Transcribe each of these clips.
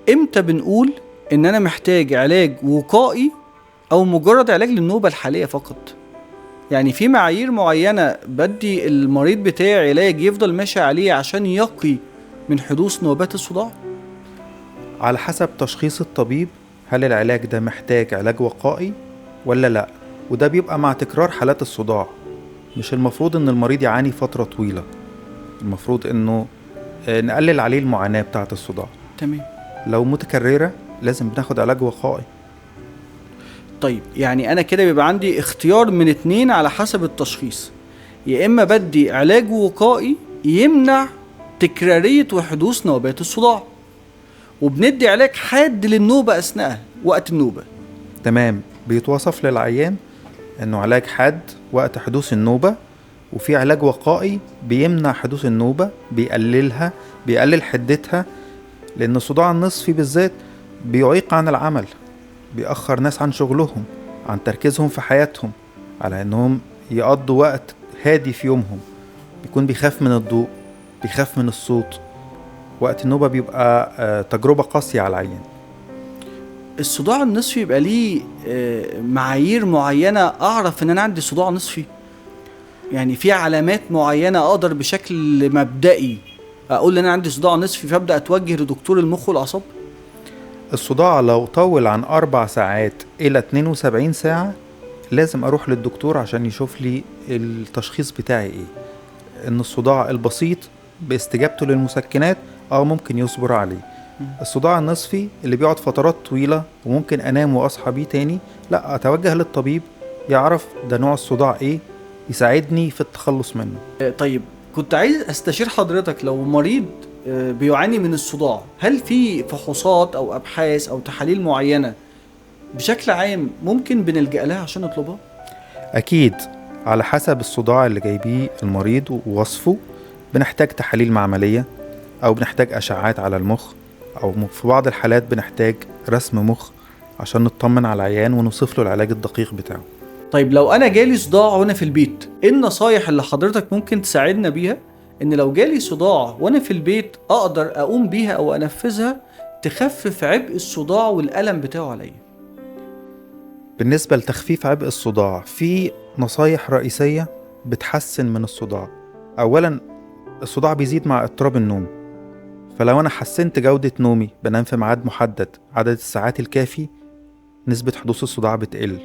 امتى بنقول ان انا محتاج علاج وقائي او مجرد علاج للنوبة الحالية فقط؟ يعني في معايير معينة بدي المريض بتاعي علاج يفضل ماشي عليه عشان يقي من حدوث نوبات الصداع؟ على حسب تشخيص الطبيب، هل العلاج ده محتاج علاج وقائي ولا لا. وده بيبقى مع تكرار حالات الصداع. مش المفروض ان المريض يعاني فترة طويلة، المفروض انه نقلل عليه المعاناة بتاعة الصداع. تمام. لو متكررة لازم بناخد علاج وقائي. طيب يعني انا كده بيبقى عندي اختيار من اتنين على حسب التشخيص، يا اما بدي علاج وقائي يمنع تكرارية وحدوث نوبات الصداع، وبندي علاج حاد للنوبة اثناء وقت النوبة. تمام، بيتوصف للعيان انه علاج حاد وقت حدوث النوبة، وفي علاج وقائي بيمنع حدوث النوبة، بيقللها، بيقلل حدتها. لان الصداع النصفي بالذات بيعيق عن العمل، بيأخر ناس عن شغلهم، عن تركيزهم في حياتهم، على انهم يقضوا وقت هادي في يومهم. بيكون بيخاف من الضوء، بيخاف من الصوت. وقت النوبة بيبقى تجربة قاسية على العيان. الصداع النصفي يبقى ليه معايير معينة اعرف ان انا عندي صداع نصفي؟ يعني في علامات معينة اقدر بشكل مبدئي اقول ان انا عندي صداع نصفي فابدأ اتوجه لدكتور المخ والاعصاب؟ الصداع لو طول عن 4 ساعات إلى 72 ساعة لازم أروح للدكتور عشان يشوف لي التشخيص بتاعي إيه. إن الصداع البسيط باستجابته للمسكنات ممكن يصبر عليه. الصداع النصفي اللي بيقعد فترات طويلة وممكن أنام وأصحى بيه تاني، لا، أتوجه للطبيب يعرف ده نوع الصداع إيه، يساعدني في التخلص منه. طيب كنت عايز استشير حضرتك، لو مريض بيعاني من الصداع، هل في فحوصات او ابحاث او تحاليل معينة بشكل عام ممكن بنلجأ لها عشان نطلبها؟ أكيد، على حسب الصداع اللي جايبيه المريض ووصفه بنحتاج تحاليل معملية، أو بنحتاج أشعات على المخ، أو في بعض الحالات بنحتاج رسم مخ عشان نطمن على العيان ونوصف له العلاج الدقيق بتاعه. طيب لو انا جالي صداع وانا في البيت، ايه النصايح اللي حضرتك ممكن تساعدنا بيها ان لو جالي صداع وانا في البيت اقدر اقوم بيها او انفذها تخفف عبء الصداع والألم بتاعه عليا؟ بالنسبة لتخفيف عبء الصداع، في نصايح رئيسية بتحسن من الصداع. أولا، الصداع بيزيد مع اضطراب النوم، فلو أنا حسنت جودة نومي، بنام في ميعاد محدد، عدد الساعات الكافي، نسبة حدوث الصداع بتقل.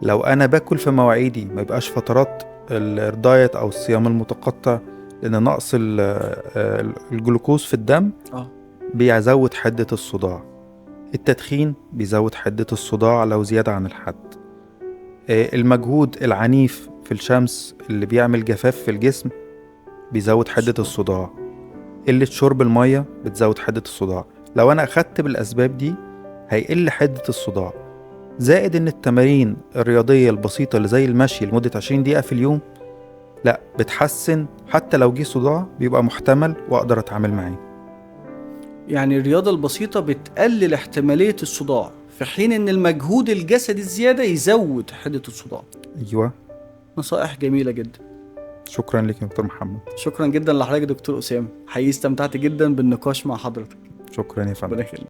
لو أنا باكل في مواعيدي، ما يبقاش فترات الدايت أو الصيام المتقطع، لأن نقص الجلوكوز في الدم بيزود حدة الصداع. التدخين بيزود حدة الصداع لو زيادة عن الحد. المجهود العنيف في الشمس اللي بيعمل جفاف في الجسم بيزود حدة الصداع. قلة شرب المية بتزود حدة الصداع. لو أنا أخدت بالأسباب دي هيقل حدة الصداع. زائد إن التمارين الرياضية البسيطة اللي زي المشي لمدة 20 دقيقة في اليوم، لا، بتحسن، حتى لو جه صداع بيبقى محتمل وأقدر أتعامل معاه. يعني الرياضة البسيطة بتقلل احتمالية الصداع، في حين ان المجهود الجسدي الزيادة يزود حدة الصداع. أيوة. نصائح جميلة جدا. شكرا لك يا دكتور محمد. شكرا جدا لحضرتك يا دكتور أسامة، حقيقي استمتعت جدا بالنقاش مع حضرتك. شكرا يا فندم.